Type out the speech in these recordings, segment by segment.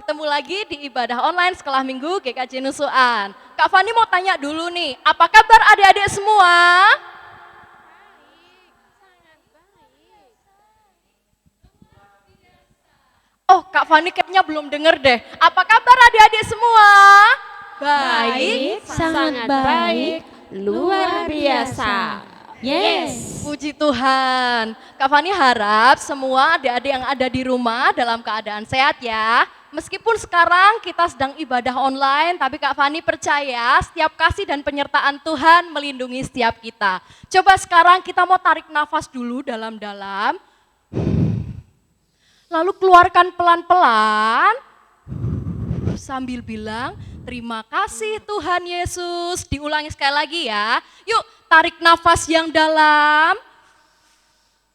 bertemu lagi di ibadah online sekolah minggu GKJ Nusuan. Kak Fani mau tanya dulu nih, apa kabar adik-adik semua? Oh, Kak Fani kayaknya belum denger deh. Apa kabar adik-adik semua? Baik, sangat baik, luar biasa. Yes. Puji Tuhan. Kak Fani harap semua adik-adik yang ada di rumah dalam keadaan sehat ya. Meskipun sekarang kita sedang ibadah online, tapi Kak Fani percaya setiap kasih dan penyertaan Tuhan melindungi setiap kita. Coba sekarang kita mau tarik nafas dulu dalam-dalam. Lalu keluarkan pelan-pelan sambil bilang, terima kasih Tuhan Yesus. Diulangi sekali lagi ya. Yuk tarik nafas yang dalam.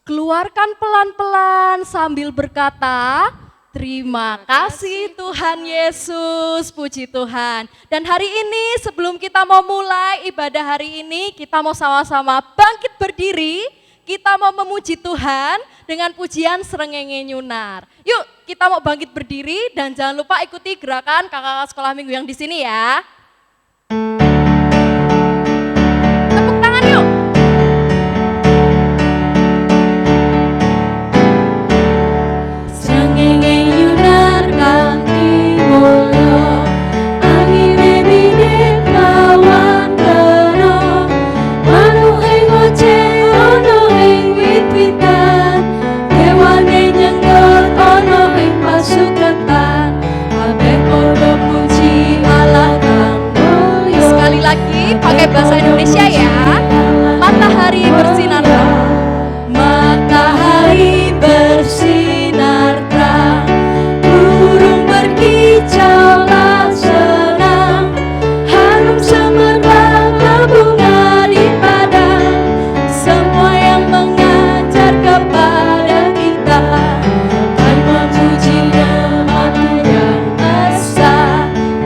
Keluarkan pelan-pelan sambil berkata, terima kasih Tuhan Yesus. Puji Tuhan. Dan hari ini sebelum kita mau mulai ibadah hari ini, kita mau sama-sama bangkit berdiri. Kita mau memuji Tuhan dengan pujian Srengenge Nyunar. Yuk kita mau bangkit berdiri dan jangan lupa ikuti gerakan kakak-kakak sekolah minggu yang di sini ya. Tepuk tangan yuk. Srengenge Nyunar kanthi mulya, angine bidit lawan terong, manuk ing oceh ana ing wit-witan, dewane nyenggot ana ing pasuketan, kabeh padha puji Allah kang mulya. Sekali lagi pakai bahasa Indonesia ya. Matahari bersinar terang. Matahari bersinar terang, burung berkicaulah senang, harum semerbak bunga di padang, semua yang mengajar kepada kita akan memuji nama yang esa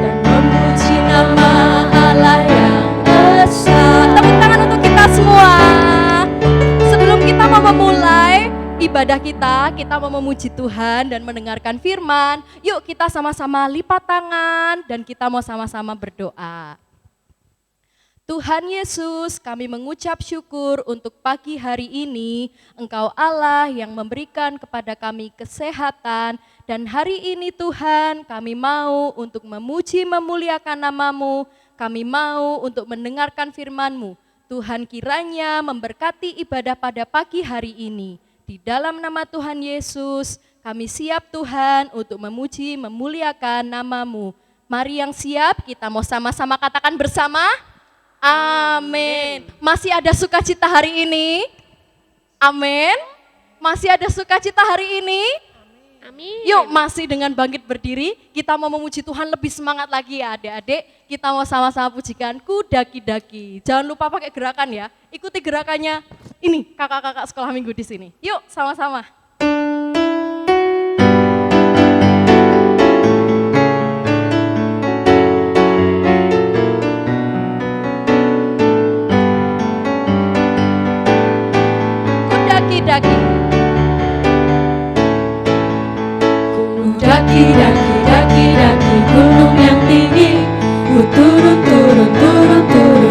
dan memuji nama Allah yang esa. Tepuk tangan untuk kita semua. Sebelum kita mau memulai ibadah kita mau memuji Tuhan dan mendengarkan firman. Yuk kita sama-sama lipat tangan dan kita mau sama-sama berdoa. Tuhan Yesus, kami mengucap syukur untuk pagi hari ini. Engkau Allah yang memberikan kepada kami kesehatan. Dan hari ini Tuhan, kami mau untuk memuji memuliakan nama-Mu. Kami mau untuk mendengarkan firman-Mu. Tuhan kiranya memberkati ibadah pada pagi hari ini. Di dalam nama Tuhan Yesus, kami siap Tuhan untuk memuji memuliakan nama-Mu. Mari yang siap, kita mau sama-sama katakan bersama. Amin. Masih ada sukacita hari ini? Amin. Masih ada sukacita hari ini? Amin. Yuk masih dengan bangkit berdiri, kita mau memuji Tuhan lebih semangat lagi ya adik-adik. Kita mau sama-sama pujikan ku daki-daki. Jangan lupa pakai gerakan ya, ikuti gerakannya. Ini kakak-kakak sekolah minggu di sini. Yuk sama-sama. Daki-daki. Daki gunung yang tinggi, ku turun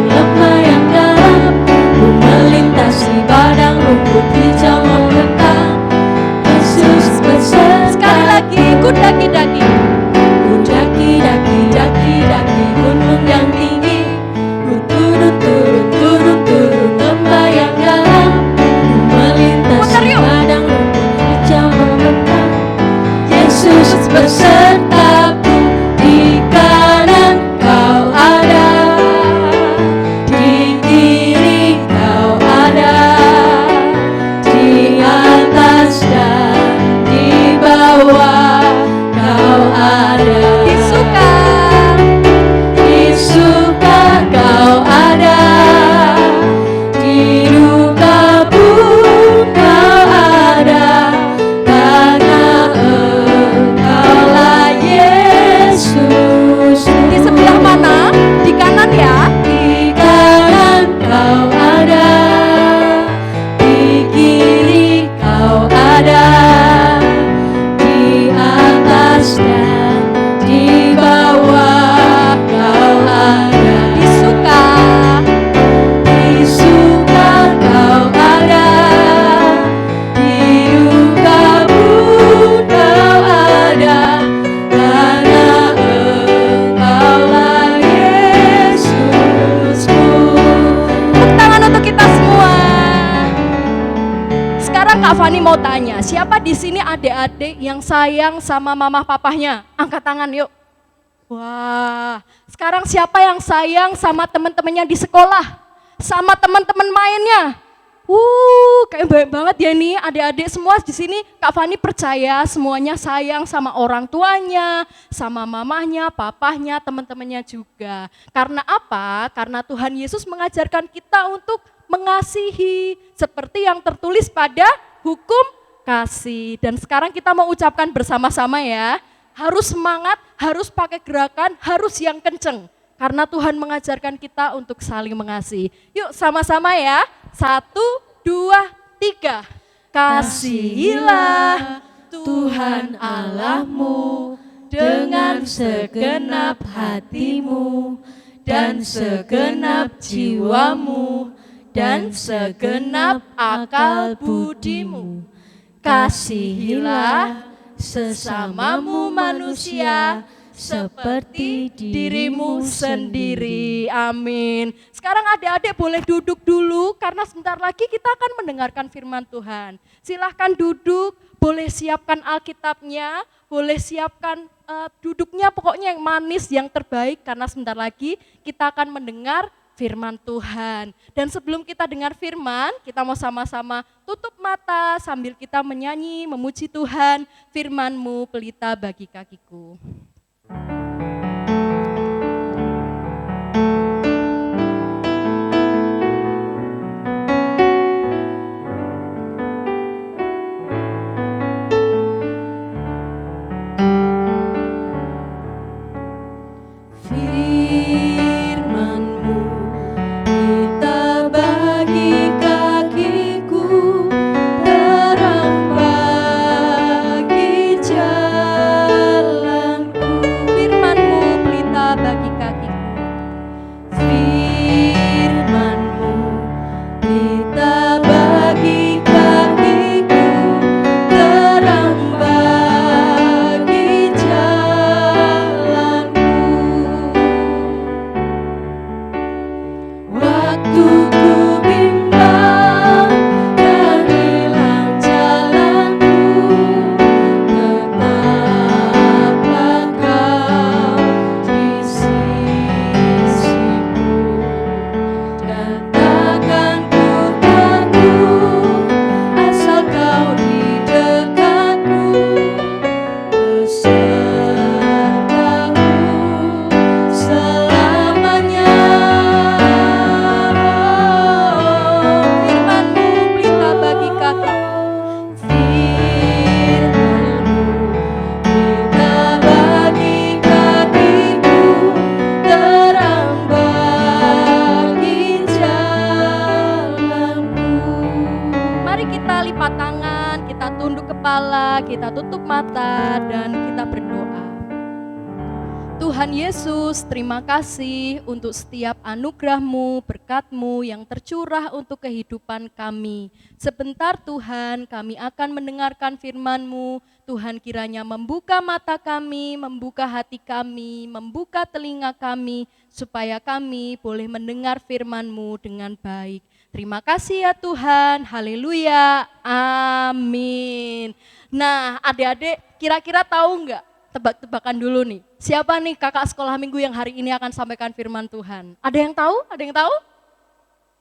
lembah yang dalam, ku melintasi padang rumput hijau mengekang, Kak Fani mau tanya, siapa di sini adik-adik yang sayang sama mama papahnya? Angkat tangan yuk. Wah, sekarang siapa yang sayang sama teman-temannya di sekolah? Sama teman-teman mainnya? Kayak baik banget ya nih adik-adik semua di sini. Kak Fani percaya semuanya sayang sama orang tuanya, sama mamahnya, papahnya, teman-temannya juga. Karena apa? Karena Tuhan Yesus mengajarkan kita untuk mengasihi seperti yang tertulis pada hukum kasih. Dan sekarang kita mau ucapkan bersama-sama ya. Harus semangat, harus pakai gerakan, harus yang kenceng. Karena Tuhan mengajarkan kita untuk saling mengasihi. Yuk sama-sama ya. 1, 2, 3. Kasihilah Tuhan Allahmu dengan segenap hatimu dan segenap jiwamu dan segenap akal budimu. Kasihilah sesamamu manusia seperti dirimu sendiri. Amin. Sekarang adik-adik boleh duduk dulu karena sebentar lagi kita akan mendengarkan firman Tuhan. Silahkan duduk, boleh siapkan Alkitabnya, boleh siapkan duduknya pokoknya yang manis, yang terbaik karena sebentar lagi kita akan mendengar firman Tuhan. Dan sebelum kita dengar firman, kita mau sama-sama tutup mata sambil kita menyanyi, memuji Tuhan. Firman-Mu pelita bagi kakiku. Kita tutup mata dan kita berdoa. Tuhan Yesus, terima kasih untuk setiap anugerah-Mu, berkat-Mu yang tercurah untuk kehidupan kami. Sebentar Tuhan, kami akan mendengarkan firman-Mu. Tuhan kiranya membuka mata kami, membuka hati kami, membuka telinga kami, supaya kami boleh mendengar firman-Mu dengan baik. Terima kasih ya Tuhan, haleluya, amin. Nah adik-adik kira-kira tahu nggak, tebak-tebakan dulu nih, siapa nih kakak sekolah minggu yang hari ini akan sampaikan firman Tuhan? Ada yang tahu? Ada yang tahu?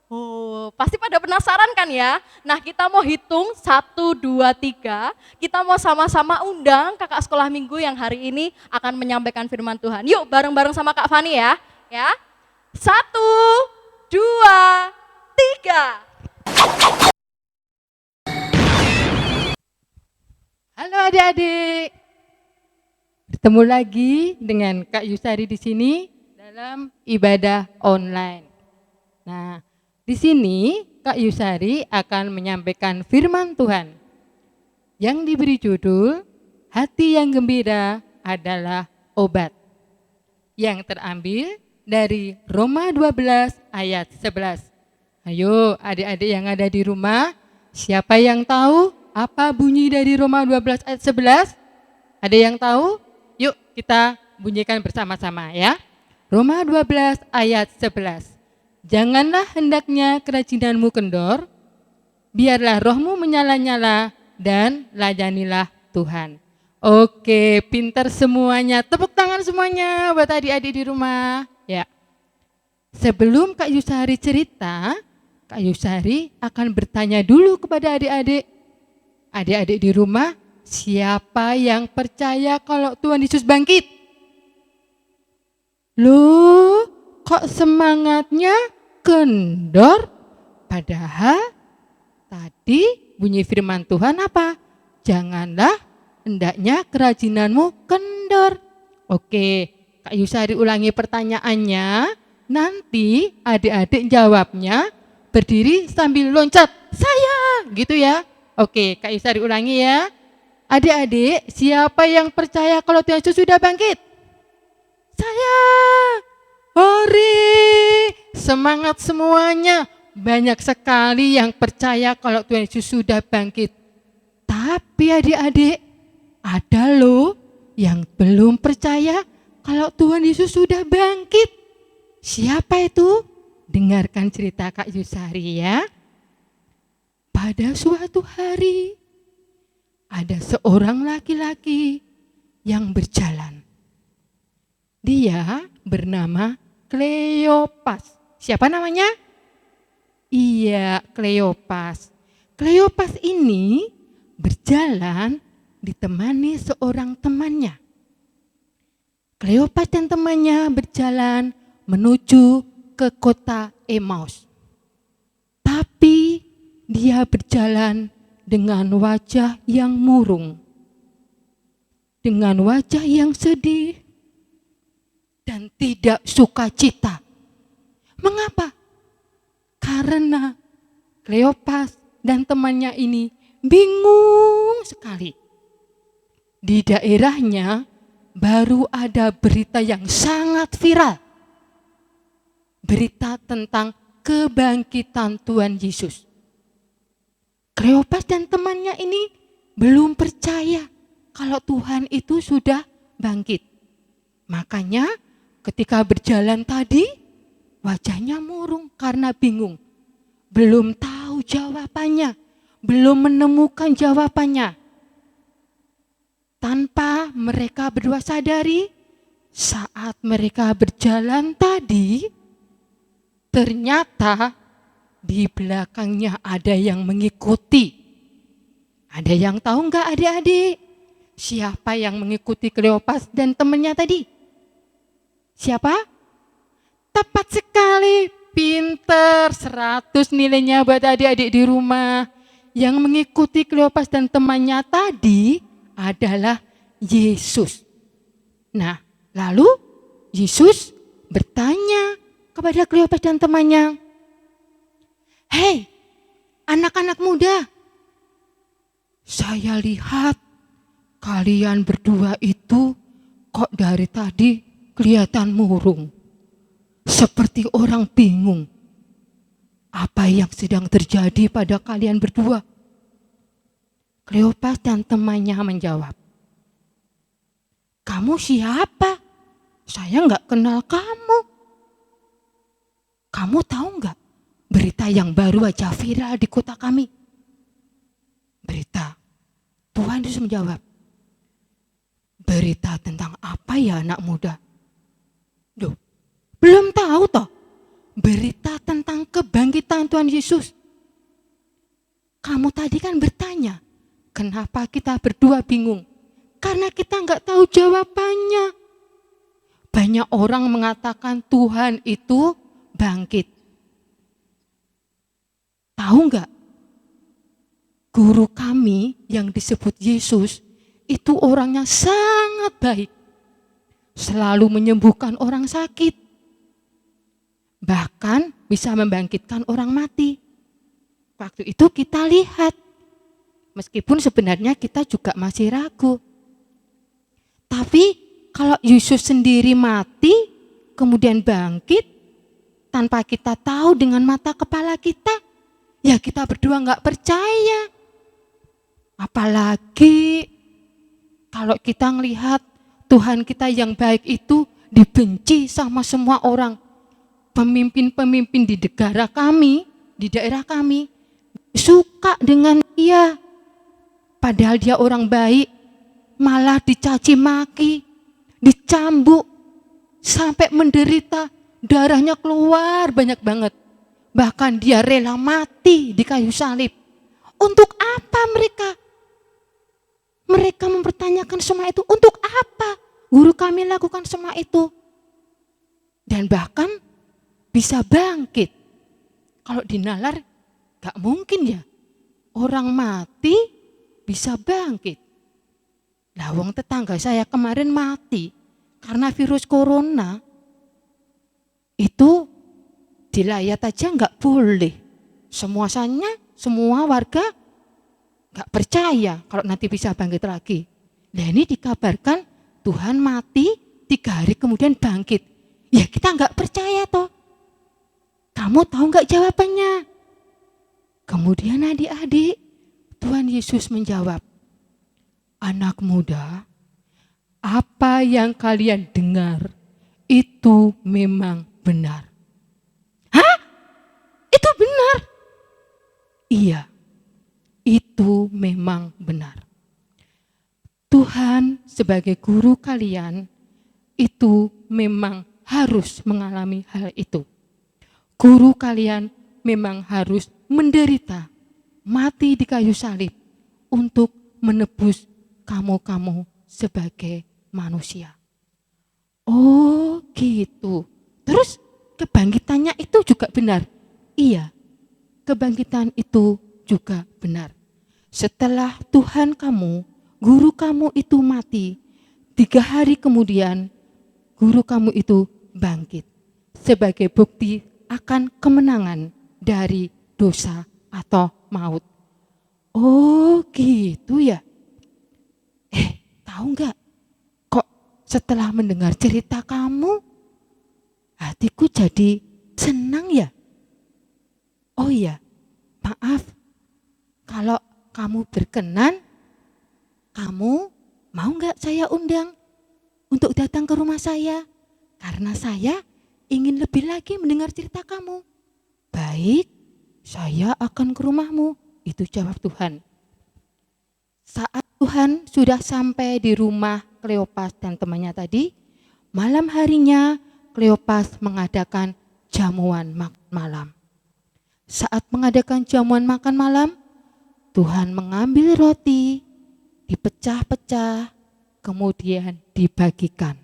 Oh, pasti pada penasaran kan ya? Nah kita mau hitung 1, 2, 3, kita mau sama-sama undang kakak sekolah minggu yang hari ini akan menyampaikan firman Tuhan. Yuk bareng-bareng sama Kak Fani ya. 1, 2, 3. Halo adik-adik, bertemu lagi dengan Kak Yusari di sini dalam ibadah online. Nah, di sini Kak Yusari akan menyampaikan firman Tuhan yang diberi judul Hati yang Gembira Adalah Obat, yang terambil dari Roma 12 ayat 11. Ayo adik-adik yang ada di rumah, siapa yang tahu apa bunyi dari Roma 12 ayat 11? Ada yang tahu? Yuk kita bunyikan bersama-sama ya. Roma 12 ayat 11. Janganlah hendaknya kerajinanmu kendor, biarlah rohmu menyala-nyala dan layanilah Tuhan. Oke, pintar semuanya. Tepuk tangan semuanya buat adik-adik di rumah. Ya. Sebelum Kak Yusari cerita, Kak Yusari akan bertanya dulu kepada adik-adik. Adik-adik di rumah, siapa yang percaya kalau Tuhan Yesus bangkit? Loh, kok semangatnya kendor? Padahal tadi bunyi firman Tuhan apa? Janganlah hendaknya kerajinanmu kendor. Oke, Kak Yusari ulangi pertanyaannya. Nanti adik-adik jawabnya berdiri sambil loncat. Saya, gitu ya. Oke, Kak Yusari ulangi ya. Adik-adik, siapa yang percaya kalau Tuhan Yesus sudah bangkit? Saya. Hore, semangat semuanya. Banyak sekali yang percaya kalau Tuhan Yesus sudah bangkit. Tapi adik-adik, ada loh yang belum percaya kalau Tuhan Yesus sudah bangkit. Siapa itu? Dengarkan cerita Kak Yusari ya. Pada suatu hari, ada seorang laki-laki yang berjalan. Dia bernama Kleopas. Siapa namanya? Iya, Kleopas. Kleopas ini berjalan ditemani seorang temannya. Kleopas dan temannya berjalan menuju ke kota Emmaus. Tapi dia berjalan dengan wajah yang murung, dengan wajah yang sedih dan tidak sukacita. Mengapa? Karena Kleopas dan temannya ini bingung sekali. Di daerahnya baru ada berita yang sangat viral. Berita tentang kebangkitan Tuhan Yesus. Kleopas dan temannya ini belum percaya kalau Tuhan itu sudah bangkit. Makanya ketika berjalan tadi, wajahnya murung karena bingung. Belum tahu jawabannya, belum menemukan jawabannya. Tanpa mereka berdua sadari, saat mereka berjalan tadi, ternyata di belakangnya ada yang mengikuti. Ada yang tahu enggak adik-adik? Siapa yang mengikuti Kleopas dan temannya tadi? Siapa? Tepat sekali, pinter, 100 nilainya buat adik-adik di rumah. Yang mengikuti Kleopas dan temannya tadi adalah Yesus. Nah, lalu Yesus bertanya kepada Kleopas dan temannya, "Hei, anak-anak muda, saya lihat kalian berdua itu kok dari tadi kelihatan murung, seperti orang bingung. Apa yang sedang terjadi pada kalian berdua?" Kleopas dan temannya menjawab, "Kamu siapa? Saya nggak kenal kamu. Kamu tahu nggak berita yang baru aja viral di kota kami?" Berita. Tuhan Yesus menjawab, "Berita tentang apa ya anak muda? Duh, belum tahu toh? Berita tentang kebangkitan Tuhan Yesus. Kamu tadi kan bertanya, kenapa kita berdua bingung? Karena kita nggak tahu jawabannya. Banyak orang mengatakan Tuhan itu bangkit. Tahu nggak? Guru kami yang disebut Yesus itu orangnya sangat baik. Selalu menyembuhkan orang sakit. Bahkan bisa membangkitkan orang mati. Waktu itu kita lihat. Meskipun sebenarnya kita juga masih ragu. Tapi kalau Yesus sendiri mati, kemudian bangkit, tanpa kita tahu dengan mata kepala kita, ya kita berdua nggak percaya. Apalagi kalau kita ngelihat Tuhan kita yang baik itu dibenci sama semua orang. Pemimpin-pemimpin di negara kami, di daerah kami, suka dengan dia. Padahal dia orang baik, malah dicaci maki, dicambuk, sampai menderita, darahnya keluar banyak banget. Bahkan dia rela mati di kayu salib. Untuk apa mereka? Mereka mempertanyakan semua itu, untuk apa guru kami lakukan semua itu? Dan bahkan bisa bangkit. Kalau dinalar, gak mungkin ya. Orang mati bisa bangkit. Lah wong tetangga saya kemarin mati karena virus corona. Itu dilayat aja nggak boleh. Semua warga nggak percaya kalau nanti bisa bangkit lagi. Nah ini dikabarkan Tuhan mati 3 hari kemudian bangkit. Ya kita nggak percaya toh. Kamu tahu nggak jawabannya? Kemudian adik-adik, Tuhan Yesus menjawab, anak muda, apa yang kalian dengar itu memang benar. Hah? Itu benar? Iya, itu memang benar. Tuhan sebagai guru kalian itu memang harus mengalami hal itu. Guru kalian memang harus menderita, mati di kayu salib untuk menebus kamu-kamu sebagai manusia. Oh gitu. Terus kebangkitannya itu juga benar? Iya, kebangkitan itu juga benar. Setelah Tuhan kamu, guru kamu itu mati, 3 hari kemudian guru kamu itu bangkit. Sebagai bukti akan kemenangan dari dosa atau maut. Oh gitu ya. Tahu nggak? Kok setelah mendengar cerita kamu, hatiku jadi senang ya. Oh iya, maaf. Kalau kamu berkenan, kamu mau nggak saya undang untuk datang ke rumah saya? Karena saya ingin lebih lagi mendengar cerita kamu. Baik, saya akan ke rumahmu. Itu jawab Tuhan. Saat Tuhan sudah sampai di rumah Kleopas dan temannya tadi, malam harinya Kleopas mengadakan jamuan makan malam. Saat mengadakan jamuan makan malam, Tuhan mengambil roti, dipecah-pecah, kemudian dibagikan.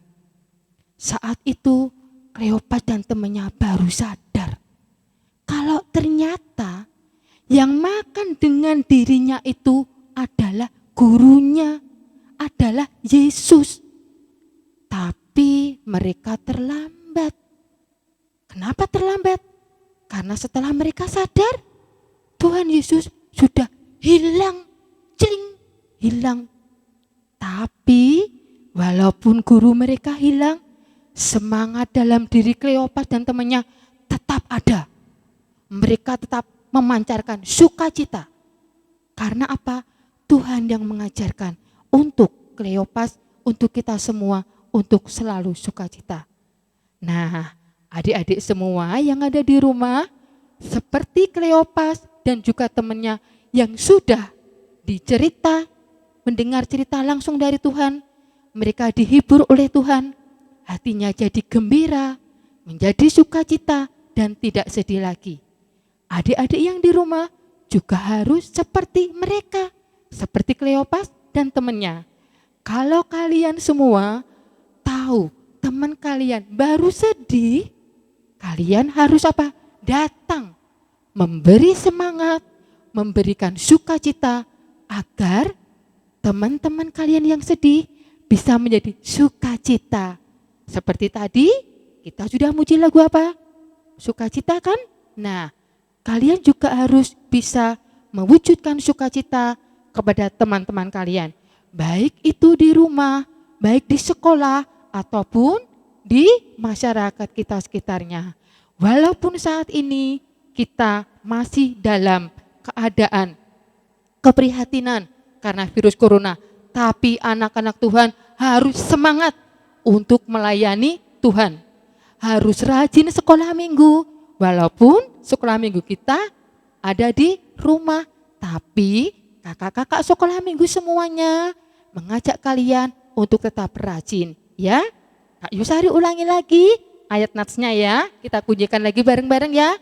Saat itu Kleopas dan temannya baru sadar kalau ternyata yang makan dengan dirinya itu adalah gurunya, adalah Yesus. Tapi mereka terlambat. Kenapa terlambat? Karena setelah mereka sadar, Tuhan Yesus sudah hilang, hilang. Tapi walaupun guru mereka hilang, semangat dalam diri Kleopas dan temannya tetap ada. Mereka tetap memancarkan sukacita. Karena apa? Tuhan yang mengajarkan untuk Kleopas, untuk kita semua, untuk selalu sukacita. Nah, adik-adik semua yang ada di rumah, seperti Kleopas dan juga temannya yang sudah dicerita, mendengar cerita langsung dari Tuhan, mereka dihibur oleh Tuhan, hatinya jadi gembira, menjadi sukacita dan tidak sedih lagi. Adik-adik yang di rumah juga harus seperti mereka, seperti Kleopas dan temannya. Kalau kalian semua tahu teman kalian baru sedih, kalian harus apa? Datang, memberi semangat, memberikan sukacita agar teman-teman kalian yang sedih bisa menjadi sukacita. Seperti tadi kita sudah muji lagu apa? Sukacita kan? Nah, kalian juga harus bisa mewujudkan sukacita kepada teman-teman kalian. Baik itu di rumah, baik di sekolah, ataupun di masyarakat kita sekitarnya. Walaupun saat ini kita masih dalam keadaan keprihatinan karena virus corona, tapi anak-anak Tuhan harus semangat untuk melayani Tuhan. Harus rajin sekolah minggu, walaupun sekolah minggu kita ada di rumah. Tapi kakak-kakak sekolah minggu semuanya mengajak kalian untuk tetap rajin ya. Kak Yusari ulangi lagi ayat natsnya ya. Kita kunjukkan lagi bareng-bareng ya.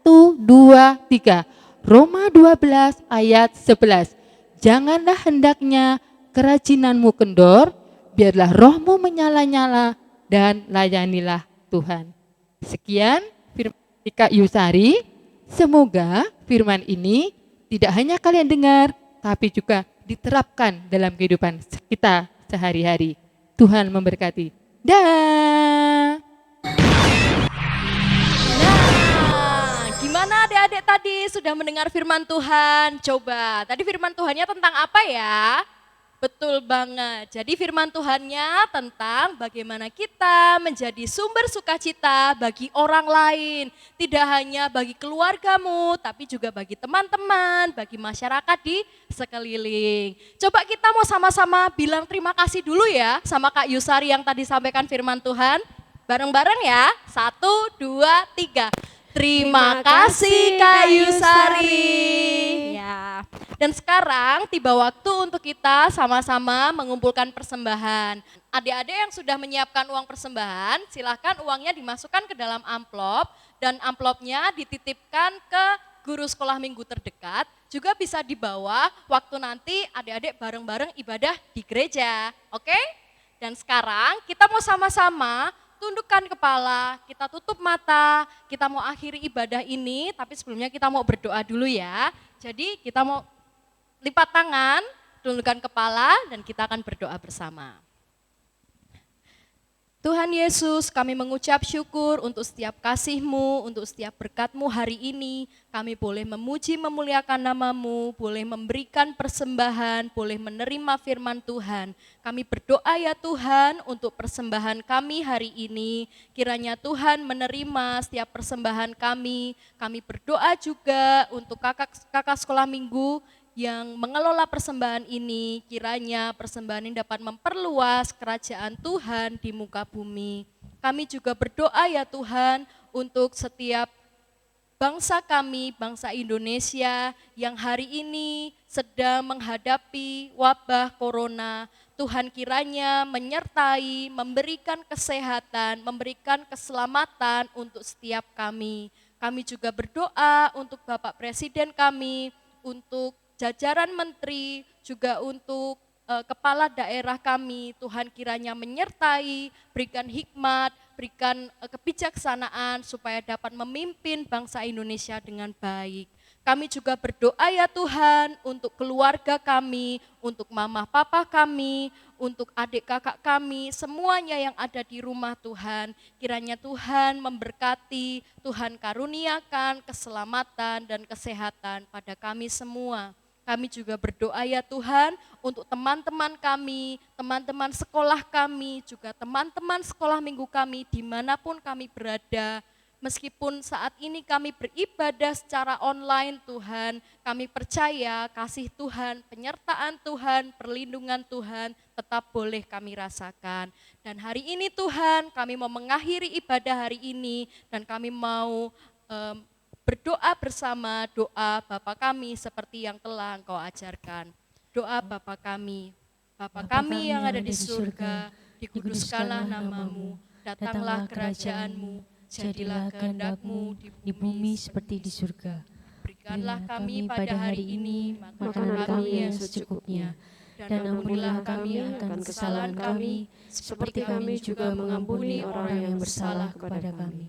1, 2, 3. Roma 12 ayat 11. Janganlah hendaknya kerajinanmu kendor, biarlah rohmu menyala-nyala dan layanilah Tuhan. Sekian firman Kak Yusari. Semoga firman ini tidak hanya kalian dengar, tapi juga diterapkan dalam kehidupan kita sehari-hari. Tuhan memberkati. Dah. Nah, gimana adik-adik tadi sudah mendengar firman Tuhan? Coba, tadi firman Tuhannya tentang apa ya? Betul banget. Jadi firman Tuhannya tentang bagaimana kita menjadi sumber sukacita bagi orang lain. Tidak hanya bagi keluargamu, tapi juga bagi teman-teman, bagi masyarakat di sekeliling. Coba kita mau sama-sama bilang terima kasih dulu ya sama Kak Yusari yang tadi sampaikan firman Tuhan. Bareng-bareng ya. 1, 2, 3. Terima kasih Kak Yusari. Ya. Dan sekarang tiba waktu untuk kita sama-sama mengumpulkan persembahan. Adik-adik yang sudah menyiapkan uang persembahan, silahkan uangnya dimasukkan ke dalam amplop dan amplopnya dititipkan ke guru sekolah minggu terdekat. Juga bisa dibawa waktu nanti adik-adik bareng-bareng ibadah di gereja. Oke? Dan sekarang kita mau sama-sama tundukkan kepala, kita tutup mata, kita mau akhiri ibadah ini, tapi sebelumnya kita mau berdoa dulu ya. Jadi kita mau lipat tangan, tundukkan kepala, dan kita akan berdoa bersama. Tuhan Yesus, kami mengucap syukur untuk setiap kasih-Mu, untuk setiap berkat-Mu hari ini. Kami boleh memuji, memuliakan nama-Mu, boleh memberikan persembahan, boleh menerima firman Tuhan. Kami berdoa ya Tuhan untuk persembahan kami hari ini. Kiranya Tuhan menerima setiap persembahan kami. Kami berdoa juga untuk kakak sekolah minggu yang mengelola persembahan ini, kiranya persembahan ini dapat memperluas kerajaan Tuhan di muka bumi. Kami juga berdoa ya Tuhan untuk setiap bangsa kami, bangsa Indonesia yang hari ini sedang menghadapi wabah corona. Tuhan kiranya menyertai, memberikan kesehatan, memberikan keselamatan untuk setiap kami. Kami juga berdoa untuk Bapak Presiden kami, untuk jajaran menteri, juga untuk kepala daerah kami. Tuhan kiranya menyertai, berikan hikmat, berikan kebijaksanaan supaya dapat memimpin bangsa Indonesia dengan baik. Kami juga berdoa ya Tuhan untuk keluarga kami, untuk mama papa kami, untuk adik kakak kami, semuanya yang ada di rumah Tuhan. Kiranya Tuhan memberkati, Tuhan karuniakan keselamatan dan kesehatan pada kami semua. Kami juga berdoa ya Tuhan untuk teman-teman kami, teman-teman sekolah kami, juga teman-teman sekolah minggu kami dimanapun kami berada. Meskipun saat ini kami beribadah secara online Tuhan, kami percaya kasih Tuhan, penyertaan Tuhan, perlindungan Tuhan tetap boleh kami rasakan. Dan hari ini Tuhan kami mau mengakhiri ibadah hari ini dan kami mau berdoa bersama doa Bapa kami seperti yang telah Engkau ajarkan. Doa Bapa kami kami yang ada di surga, dikuduskanlah namamu, datanglah kerajaanmu, jadilah kehendak-Mu di bumi seperti di surga. Berikanlah kami pada hari ini makanan kami yang secukupnya, dan ampunilah kami akan kesalahan kami, seperti kami juga mengampuni orang yang bersalah kepada kami.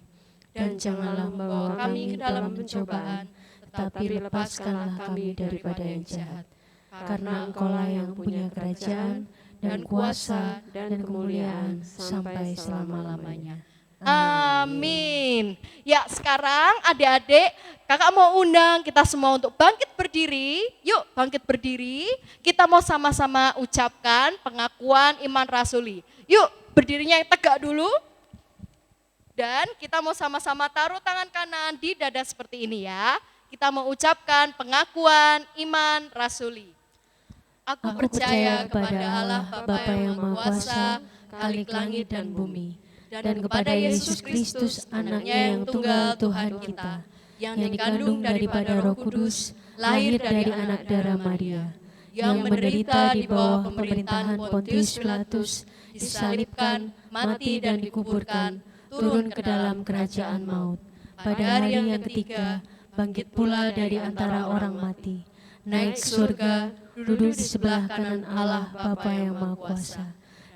Dan janganlah membawa kami ke dalam pencobaan, tetapi lepaskanlah kami daripada yang jahat. Karena Engkaulah yang punya kerajaan dan kuasa dan kemuliaan sampai selama-lamanya. Amin. Ya sekarang adik-adik, kakak mau undang kita semua untuk bangkit berdiri. Yuk bangkit berdiri, kita mau sama-sama ucapkan pengakuan iman rasuli. Yuk berdirinya yang tegak dulu. Dan kita mau sama-sama taruh tangan kanan di dada seperti ini ya. Kita mau ucapkan pengakuan iman rasuli. Aku percaya kepada Allah Bapa yang Maha Kuasa, Khalik langit dan bumi, dan kepada Yesus Kristus, anaknya yang tunggal Tuhan kita, yang dikandung daripada Roh Kudus, lahir dari anak darah Maria, yang menderita di bawah pemerintahan Pontius Pilatus, disalibkan, mati dan dikuburkan, turun ke dalam kerajaan maut. Pada hari yang ketiga, bangkit pula dari antara orang mati, naik ke surga, duduk di sebelah kanan Allah Bapa yang Maha Kuasa,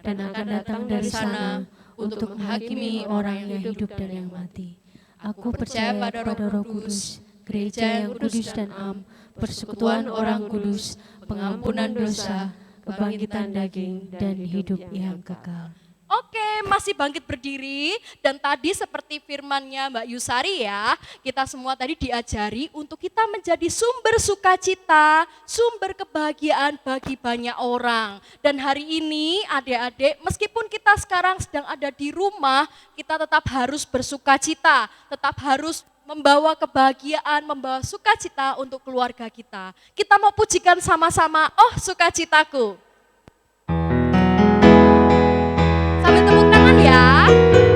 dan akan datang dari sana untuk menghakimi orang yang hidup dan yang mati. Aku percaya pada Roh Kudus, gereja yang kudus dan am, persekutuan orang kudus, pengampunan dosa, kebangkitan daging, dan hidup yang kekal. Oke, masih bangkit berdiri, dan tadi seperti firmannya Mbak Yusari ya, kita semua tadi diajari untuk kita menjadi sumber sukacita, sumber kebahagiaan bagi banyak orang. Dan hari ini adik-adik, meskipun kita sekarang sedang ada di rumah, kita tetap harus bersukacita, tetap harus membawa kebahagiaan, membawa sukacita untuk keluarga kita. Kita mau pujikan sama-sama, oh sukacitaku. Sambil tepuk tangan ya,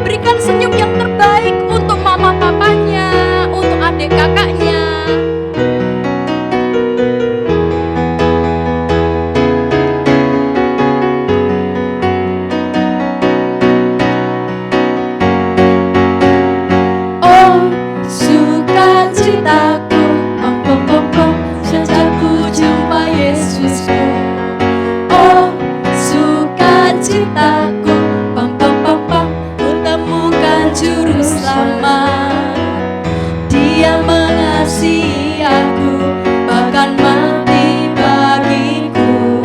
berikan senyum yang terbaik untuk mama papanya, untuk adik kakaknya. Oh sukacitaku, pom pom pom pom, sejak ku jumpa Yesusku. Oh sukacitaku, pom pom pom pom, ku temukan juru selamat. Dia mengasihi aku, bahkan mati bagiku.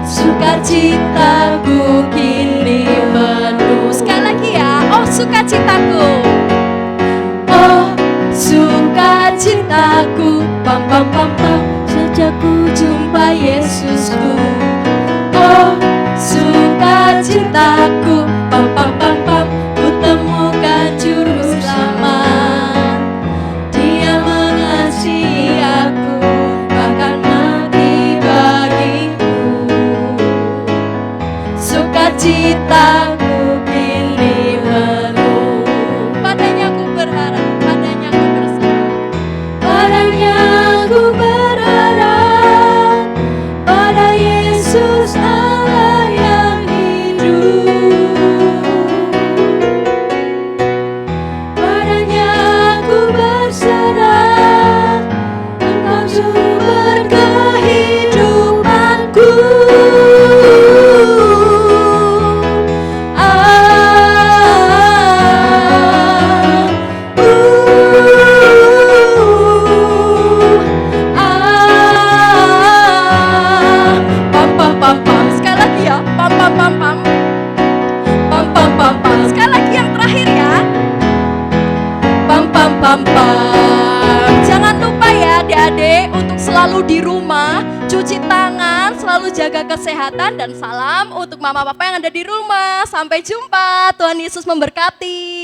Sukacitaku kini penuh. Sekali lagi ya, oh sukacitaku. Oh sukacitaku, pam pam pam pam, sejak ku jumpa Yesusku. Oh sukacitaku, pam pam pam pam, ku temukan juru selamat. Dia mengasihi aku, bahkan mati bagiku. Sukacitaku kini penuh. Padanya ku berharap, padanya ku berserah. Padanya ku berharap, pada Yesus Allah yang hidup. Padanya ku berserah, Engkau sumber kehidupanku. Pam pam pam pam, Sekali lagi ya, pam pam pam pam. pam pam pam pam, Sekali lagi yang terakhir ya. pam pam pam pam. Jangan lupa ya adik-adik untuk selalu di rumah, cuci tangan, selalu jaga kesehatan, dan salam untuk mama papa yang ada di rumah. Sampai jumpa, Tuhan Yesus memberkati.